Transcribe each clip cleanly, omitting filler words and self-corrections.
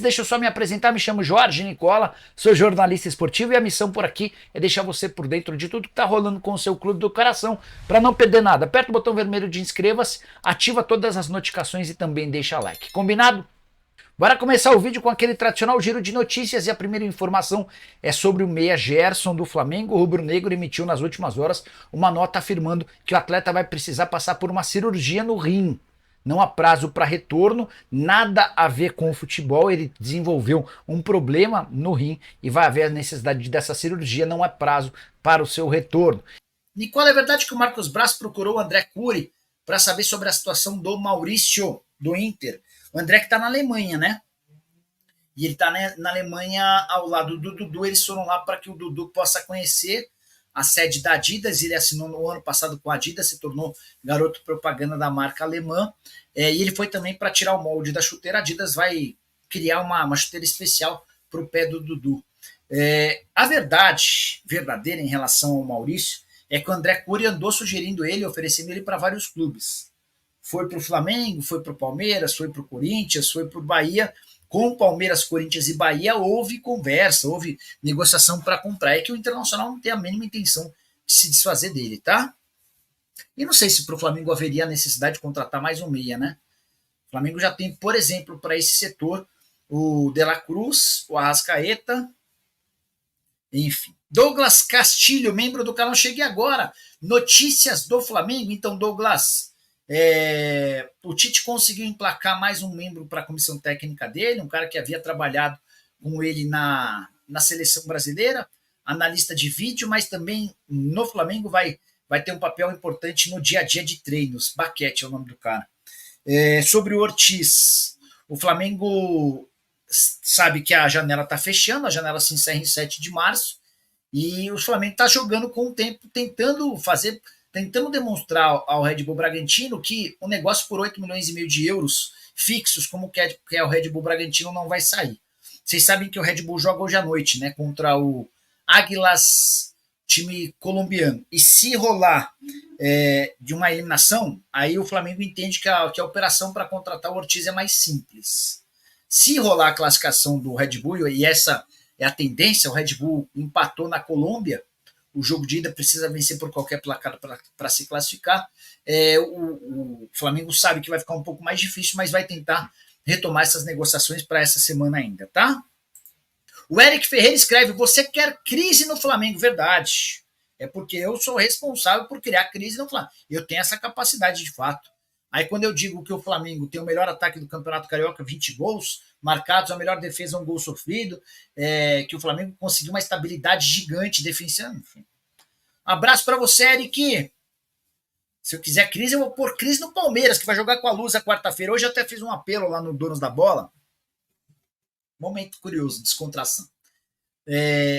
Deixa eu só me apresentar, me chamo Jorge Nicola, sou jornalista esportivo e a missão por aqui é deixar você por dentro de tudo que tá rolando com o seu clube do coração, para não perder nada. Aperta o botão vermelho de inscreva-se, ativa todas as notificações e também deixa like. Combinado? Bora começar o vídeo com aquele tradicional giro de notícias e a primeira informação é sobre o meia Gerson do Flamengo. O rubro-negro emitiu nas últimas horas uma nota afirmando que o atleta vai precisar passar por uma cirurgia no rim. Não há prazo para retorno, nada a ver com o futebol, ele desenvolveu um problema no rim e vai haver a necessidade dessa cirurgia, não há prazo para o seu retorno. Nicola, é verdade que o Marcos Braz procurou o André Cury para saber sobre a situação do Maurício, do Inter. O André que está na Alemanha, né? E ele está na Alemanha ao lado do Dudu, eles foram lá para que o Dudu possa conhecer a sede da Adidas. Ele assinou no ano passado com a Adidas, se tornou garoto propaganda da marca alemã, e ele foi também para tirar o molde da chuteira. A Adidas vai criar uma chuteira especial para o pé do Dudu. A verdade verdadeira em relação ao Maurício é que o André Cury andou sugerindo ele, oferecendo ele para vários clubes. Foi para o Flamengo, foi para o Palmeiras, foi para o Corinthians, foi para o Bahia. Com o Palmeiras, Corinthians e Bahia houve conversa, houve negociação para comprar. É que o Internacional não tem a mínima intenção de se desfazer dele, tá? E não sei se para o Flamengo haveria a necessidade de contratar mais um meia, né? O Flamengo já tem, por exemplo, para esse setor, o De La Cruz, o Arrascaeta, enfim. Douglas Castilho, membro do canal Cheguei Agora. Notícias do Flamengo. Então, Douglas, o Tite conseguiu emplacar mais um membro para a comissão técnica dele, um cara que havia trabalhado com ele na seleção brasileira, analista de vídeo, mas também no Flamengo vai ter um papel importante no dia a dia de treinos. Baquete é o nome do cara. Sobre o Ortiz, o Flamengo sabe que a janela está fechando, a janela se encerra em 7 de março, e o Flamengo está jogando com o tempo, tentando demonstrar ao Red Bull Bragantino que o negócio por 8 milhões e meio de euros fixos, como que é o Red Bull Bragantino, não vai sair. Vocês sabem que o Red Bull joga hoje à noite, né, contra o Águilas, time colombiano. E se rolar de uma eliminação, aí o Flamengo entende que a operação para contratar o Ortiz é mais simples. Se rolar a classificação do Red Bull, e essa é a tendência, o Red Bull empatou na Colômbia, o jogo de ida precisa vencer por qualquer placar para se classificar. O Flamengo sabe que vai ficar um pouco mais difícil, mas vai tentar retomar essas negociações para essa semana ainda, tá? O Eric Ferreira escreve: você quer crise no Flamengo? Verdade. É porque eu sou responsável por criar crise no Flamengo. Eu tenho essa capacidade de fato. Aí quando eu digo que o Flamengo tem o melhor ataque do Campeonato Carioca, 20 gols marcados, a melhor defesa, um gol sofrido, que o Flamengo conseguiu uma estabilidade gigante defensiva. Enfim. Abraço para você, Eric. Se eu quiser crise, eu vou pôr crise no Palmeiras, que vai jogar com a Luz a quarta-feira. Hoje eu até fiz um apelo lá no Donos da Bola. Momento curioso, descontração.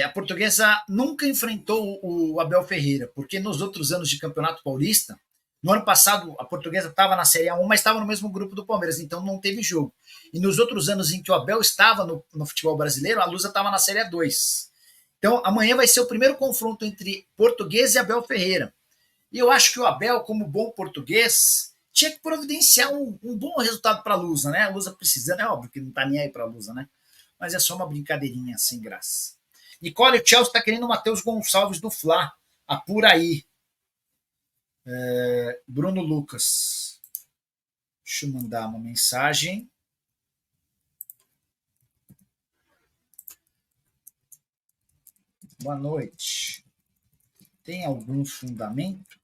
A Portuguesa nunca enfrentou o Abel Ferreira, porque nos outros anos de Campeonato Paulista, no ano passado a Portuguesa estava na Série A1, mas estava no mesmo grupo do Palmeiras, então não teve jogo. E nos outros anos em que o Abel estava no futebol brasileiro, a Lusa estava na Série A2. Então amanhã vai ser o primeiro confronto entre Portuguesa e Abel Ferreira. E eu acho que o Abel, como bom português, tinha que providenciar um bom resultado para a Lusa, né? A Lusa precisando, é óbvio que não está nem aí para a Lusa, né? Mas é só uma brincadeirinha sem graça. Nicole, o Chelsea está querendo o Matheus Gonçalves do Fla. Apura aí. Bruno Lucas. Deixa eu mandar uma mensagem. Boa noite. Tem algum fundamento?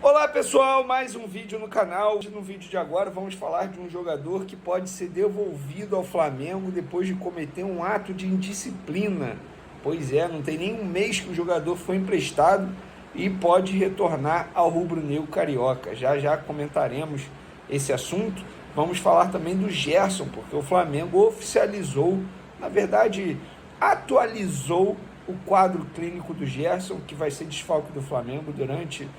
Olá pessoal, mais um vídeo no canal. No vídeo de agora vamos falar de um jogador que pode ser devolvido ao Flamengo depois de cometer um ato de indisciplina. Pois é, não tem nem um mês que o jogador foi emprestado e pode retornar ao rubro-negro carioca. Já comentaremos esse assunto. Vamos falar também do Gerson, porque o Flamengo oficializou, na verdade atualizou o quadro clínico do Gerson, que vai ser desfalque do Flamengo durante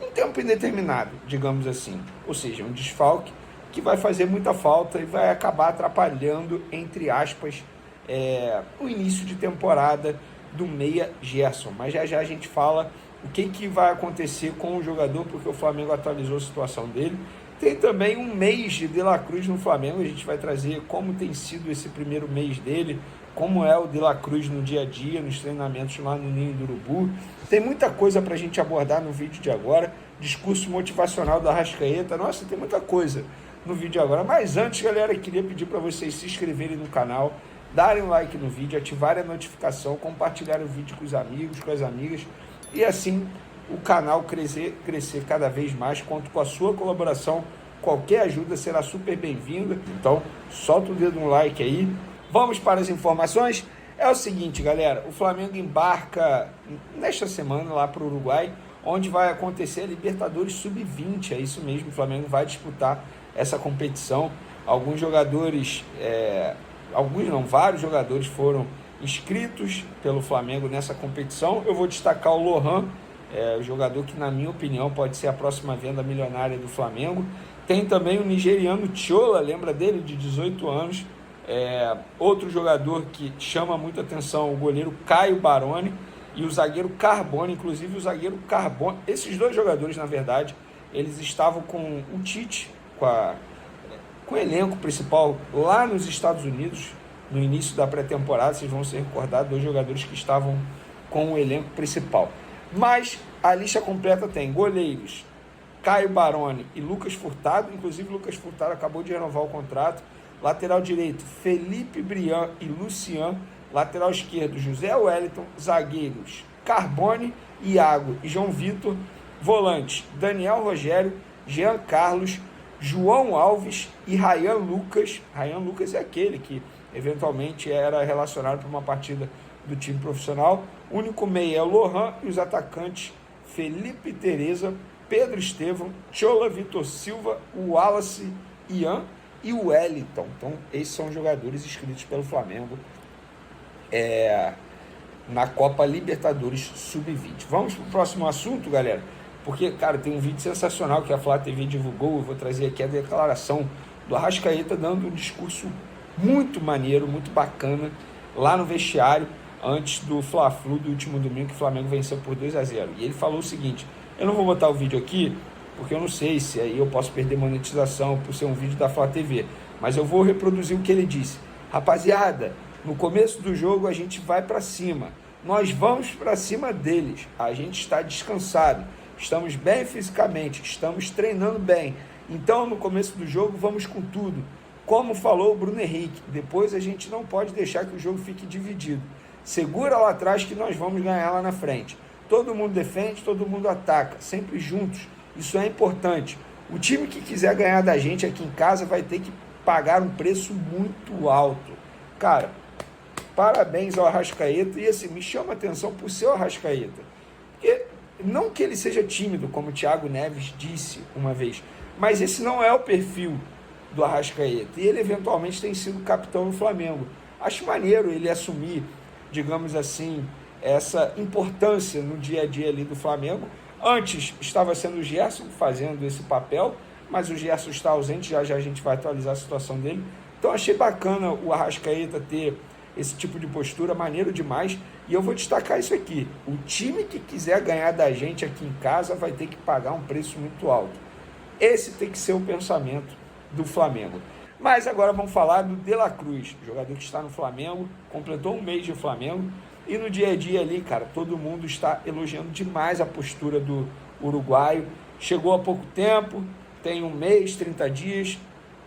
um tempo indeterminado, digamos assim. Ou seja, um desfalque que vai fazer muita falta e vai acabar atrapalhando, entre aspas, o início de temporada do meia Gerson. Mas já a gente fala o que vai acontecer com o jogador, porque o Flamengo atualizou a situação dele. Tem também um mês de La Cruz no Flamengo, a gente vai trazer como tem sido esse primeiro mês dele, como é o De La Cruz no dia a dia, nos treinamentos lá no Ninho do Urubu. Tem muita coisa para a gente abordar no vídeo de agora, discurso motivacional do Arrascaeta, nossa, tem muita coisa no vídeo de agora. Mas antes, galera, eu queria pedir para vocês se inscreverem no canal, darem um like no vídeo, ativarem a notificação, compartilharem o vídeo com os amigos, com as amigas, e assim o canal crescer cada vez mais. Conto com a sua colaboração, qualquer ajuda será super bem-vinda, então solta o dedo no like aí. Vamos para as informações. É o seguinte, galera, o Flamengo embarca nesta semana lá para o Uruguai, onde vai acontecer a Libertadores Sub-20, é isso mesmo, o Flamengo vai disputar essa competição. Alguns jogadores, vários jogadores foram inscritos pelo Flamengo nessa competição. Eu vou destacar o Lohan, o jogador que, na minha opinião, pode ser a próxima venda milionária do Flamengo. Tem também o nigeriano Chola, lembra dele, de 18 anos. Outro jogador que chama muita atenção, o goleiro Caio Baroni e o zagueiro Carbone. Inclusive o zagueiro Carbone, esses dois jogadores, na verdade, eles estavam com o Tite, com o elenco principal lá nos Estados Unidos, no início da pré-temporada. Vocês vão se recordar, dois jogadores que estavam com o elenco principal. Mas a lista completa tem goleiros Caio Baroni e Lucas Furtado. Inclusive Lucas Furtado acabou de renovar o contrato. Lateral direito, Felipe Brian e Lucian. Lateral esquerdo, José Wellington. Zagueiros, Carbone, Iago e João Vitor. Volantes, Daniel Rogério, Jean Carlos, João Alves e Ryan Lucas. Ryan Lucas é aquele que eventualmente era relacionado para uma partida do time profissional. O único meia é o Lohan e os atacantes Felipe Tereza, Pedro Estevão, Chola, Vitor Silva, o Wallace, Ian e o Wellington. Então, esses são os jogadores inscritos pelo Flamengo na Copa Libertadores Sub-20. Vamos para o próximo assunto, galera, porque, cara, tem um vídeo sensacional que a Flá TV divulgou. Eu vou trazer aqui a declaração do Arrascaeta dando um discurso muito maneiro, muito bacana, lá no vestiário, antes do Fla-Flu do último domingo, que o Flamengo venceu por 2-0. E ele falou o seguinte: eu não vou botar o vídeo aqui, porque eu não sei se aí eu posso perder monetização por ser um vídeo da Flá TV, mas eu vou reproduzir o que ele disse. Rapaziada, no começo do jogo a gente vai para cima, nós vamos para cima deles, a gente está descansado, estamos bem fisicamente, estamos treinando bem, então no começo do jogo vamos com tudo. Como falou o Bruno Henrique, depois a gente não pode deixar que o jogo fique dividido. Segura lá atrás que nós vamos ganhar lá na frente. Todo mundo defende, todo mundo ataca, sempre juntos. Isso é importante. O time que quiser ganhar da gente aqui em casa vai ter que pagar um preço muito alto. Cara, parabéns ao Arrascaeta. E assim, me chama a atenção por ser o Arrascaeta. Porque não que ele seja tímido, como o Thiago Neves disse uma vez, mas esse não é o perfil do Arrascaeta. E ele eventualmente tem sido capitão do Flamengo. Acho maneiro ele assumir, digamos assim, essa importância no dia a dia ali do Flamengo. Antes estava sendo o Gerson fazendo esse papel, mas o Gerson está ausente, já a gente vai atualizar a situação dele. Então achei bacana o Arrascaeta ter esse tipo de postura, maneiro demais. E eu vou destacar isso aqui: o time que quiser ganhar da gente aqui em casa vai ter que pagar um preço muito alto. Esse tem que ser o pensamento do Flamengo. Mas agora vamos falar do De La Cruz, jogador que está no Flamengo, completou um mês de Flamengo, e no dia a dia ali, cara, todo mundo está elogiando demais a postura do uruguaio. Chegou há pouco tempo, tem um mês, 30 dias,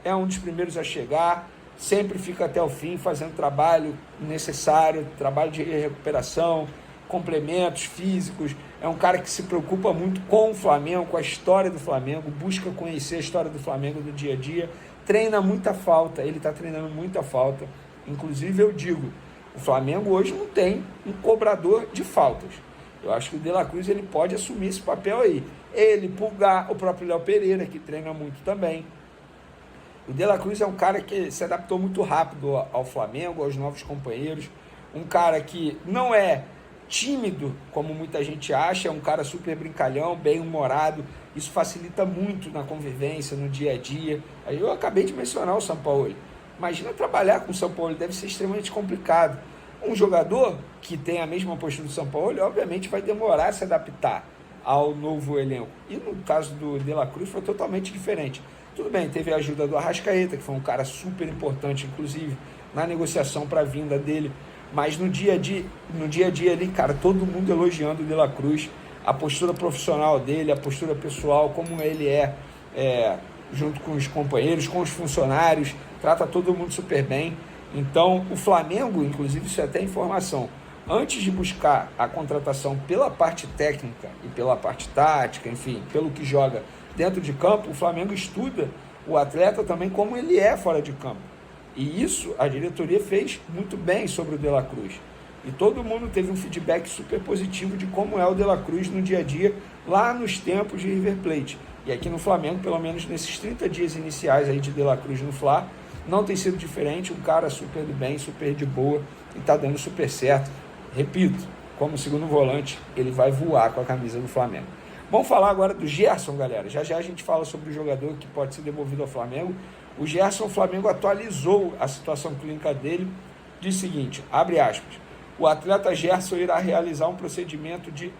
é um dos primeiros a chegar, sempre fica até o fim fazendo trabalho necessário, trabalho de recuperação, complementos físicos. É um cara que se preocupa muito com o Flamengo, com a história do Flamengo, busca conhecer a história do Flamengo no dia a dia, treina muita falta, ele está treinando muita falta. Inclusive, eu digo, o Flamengo hoje não tem um cobrador de faltas. Eu acho que o De La Cruz ele pode assumir esse papel aí. Ele, Pulgar, o próprio Léo Pereira, que treina muito também. O De La Cruz é um cara que se adaptou muito rápido ao Flamengo, aos novos companheiros. Um cara que não é tímido, como muita gente acha, é um cara super brincalhão, bem-humorado. Isso facilita muito na convivência, no dia a dia. Aí eu acabei de mencionar o Sampaoli. Imagina trabalhar com o Sampaoli, deve ser extremamente complicado. Um jogador que tem a mesma postura do Sampaoli, obviamente vai demorar a se adaptar ao novo elenco. E no caso do De La Cruz foi totalmente diferente. Tudo bem, teve a ajuda do Arrascaeta, que foi um cara super importante, inclusive, na negociação para a vinda dele. Mas no dia a dia ali, cara, todo mundo elogiando o De La Cruz, a postura profissional dele, a postura pessoal, como ele junto com os companheiros, com os funcionários, trata todo mundo super bem. Então, o Flamengo, inclusive, isso é até informação, antes de buscar a contratação pela parte técnica e pela parte tática, enfim, pelo que joga dentro de campo, o Flamengo estuda o atleta também como ele é fora de campo. E isso a diretoria fez muito bem sobre o De La Cruz. E todo mundo teve um feedback super positivo de como é o De La Cruz no dia a dia, lá nos tempos de River Plate. E aqui no Flamengo, pelo menos nesses 30 dias iniciais aí de De La Cruz no Fla, não tem sido diferente, um cara super do bem, super de boa, e tá dando super certo. Repito, como segundo volante, ele vai voar com a camisa do Flamengo. Vamos falar agora do Gerson, galera. Já já a gente fala sobre o jogador que pode ser devolvido ao Flamengo. O Gerson, o Flamengo atualizou a situação clínica dele, diz o seguinte, abre aspas, o atleta Gerson irá realizar um procedimento de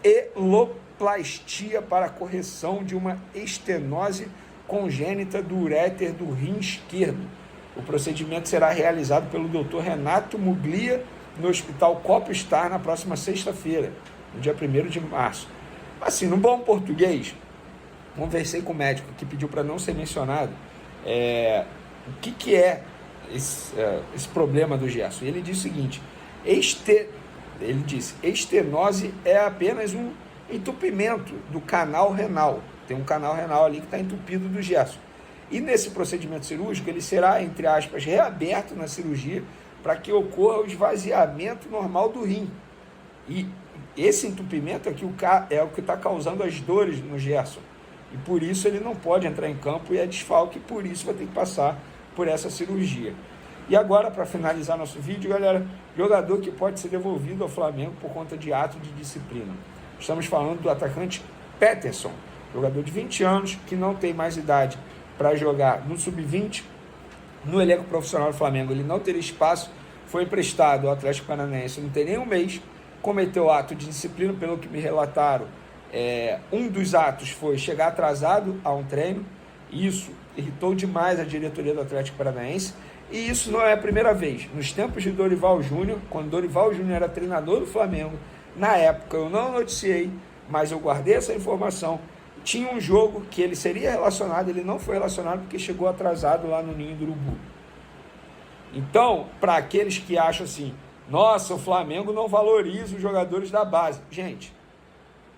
pieloplastia para a correção de uma estenose congênita do uréter do rim esquerdo. O procedimento será realizado pelo Dr. Renato Muglia no Hospital Copo Star na próxima sexta-feira, no dia 1º de março. Assim, no bom português, conversei com o médico que pediu para não ser mencionado o que é esse problema do Gerson. Ele disse o seguinte, ele disse, estenose é apenas um entupimento do canal renal. Tem um canal renal ali que está entupido do Gerson. E nesse procedimento cirúrgico, ele será, entre aspas, reaberto na cirurgia para que ocorra o esvaziamento normal do rim. E esse entupimento é o que está causando as dores no Gerson. E por isso ele não pode entrar em campo e é desfalque, por isso vai ter que passar por essa cirurgia. E agora, para finalizar nosso vídeo, galera, jogador que pode ser devolvido ao Flamengo por conta de ato de disciplina. Estamos falando do atacante Peterson, jogador de 20 anos, que não tem mais idade para jogar no Sub-20, no elenco profissional do Flamengo. Ele não teria espaço, foi emprestado ao Atlético Paranaense, não tem nem um mês, cometeu ato de disciplina, pelo que me relataram. Um dos atos foi chegar atrasado a um treino, isso irritou demais a diretoria do Atlético Paranaense, e isso não é a primeira vez. Nos tempos de Dorival Júnior, quando Dorival Júnior era treinador do Flamengo, na época eu não noticiei, mas eu guardei essa informação, tinha um jogo que ele seria relacionado, ele não foi relacionado porque chegou atrasado lá no Ninho do Urubu. Então, para aqueles que acham assim, nossa, o Flamengo não valoriza os jogadores da base. Gente,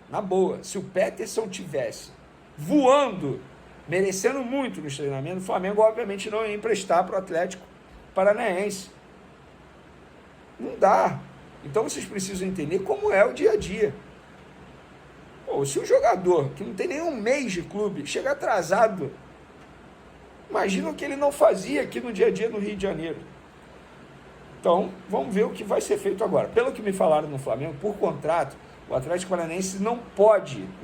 na boa, se o Peterson tivesse voando, merecendo muito nos treinamentos, o Flamengo obviamente não ia emprestar para o Atlético Paranaense. Não dá. Então vocês precisam entender como é o dia a dia. Pô, se o jogador que não tem nenhum mês de clube chega atrasado, imagina o que ele não fazia aqui no dia a dia no Rio de Janeiro. Então, vamos ver o que vai ser feito agora. Pelo que me falaram no Flamengo, por contrato, o Atlético Paranaense não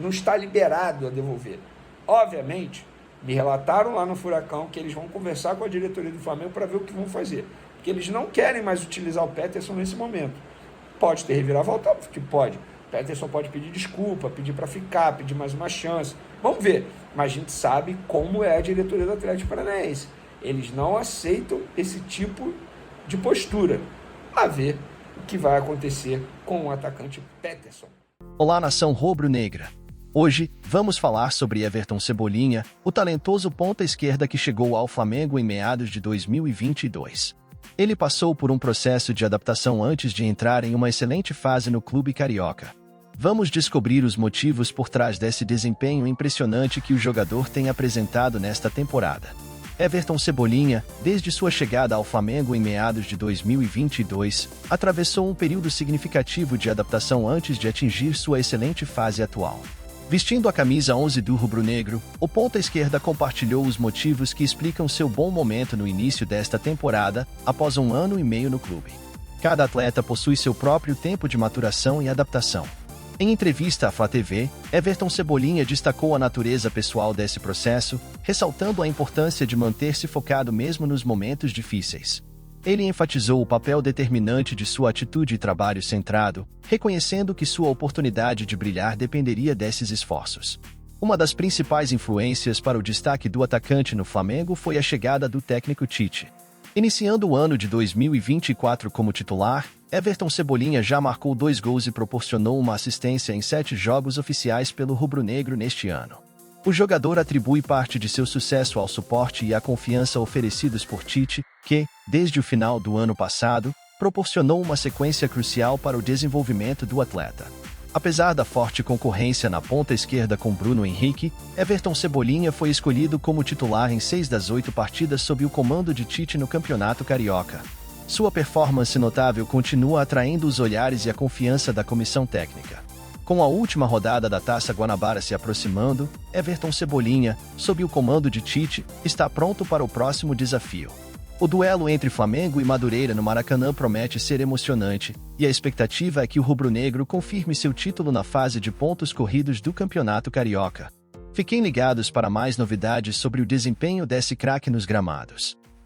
está liberado a devolver. Obviamente, me relataram lá no Furacão que eles vão conversar com a diretoria do Flamengo para ver o que vão fazer. Porque eles não querem mais utilizar o Peterson nesse momento. Pode ter reviravolta, óbvio que pode. O Peterson pode pedir desculpa, pedir para ficar, pedir mais uma chance. Vamos ver. Mas a gente sabe como é a diretoria do Atlético Paranaense. Eles não aceitam esse tipo de postura. A ver o que vai acontecer com o atacante Peterson. Olá, nação rubro-negra. Hoje, vamos falar sobre Everton Cebolinha, o talentoso ponta-esquerda que chegou ao Flamengo em meados de 2022. Ele passou por um processo de adaptação antes de entrar em uma excelente fase no clube carioca. Vamos descobrir os motivos por trás desse desempenho impressionante que o jogador tem apresentado nesta temporada. Everton Cebolinha, desde sua chegada ao Flamengo em meados de 2022, atravessou um período significativo de adaptação antes de atingir sua excelente fase atual. Vestindo a camisa 11 do rubro-negro, o ponta-esquerda compartilhou os motivos que explicam seu bom momento no início desta temporada, após 1 ano e meio no clube. Cada atleta possui seu próprio tempo de maturação e adaptação. Em entrevista à Flá TV, Everton Cebolinha destacou a natureza pessoal desse processo, ressaltando a importância de manter-se focado mesmo nos momentos difíceis. Ele enfatizou o papel determinante de sua atitude e trabalho centrado, reconhecendo que sua oportunidade de brilhar dependeria desses esforços. Uma das principais influências para o destaque do atacante no Flamengo foi a chegada do técnico Tite. Iniciando o ano de 2024 como titular, Everton Cebolinha já marcou 2 gols e proporcionou uma assistência em 7 jogos oficiais pelo rubro-negro neste ano. O jogador atribui parte de seu sucesso ao suporte e à confiança oferecidos por Tite, que, desde o final do ano passado, proporcionou uma sequência crucial para o desenvolvimento do atleta. Apesar da forte concorrência na ponta esquerda com Bruno Henrique, Everton Cebolinha foi escolhido como titular em 6 das 8 partidas sob o comando de Tite no Campeonato Carioca. Sua performance notável continua atraindo os olhares e a confiança da comissão técnica. Com a última rodada da Taça Guanabara se aproximando, Everton Cebolinha, sob o comando de Tite, está pronto para o próximo desafio. O duelo entre Flamengo e Madureira no Maracanã promete ser emocionante, e a expectativa é que o rubro-negro confirme seu título na fase de pontos corridos do Campeonato Carioca. Fiquem ligados para mais novidades sobre o desempenho desse craque nos gramados.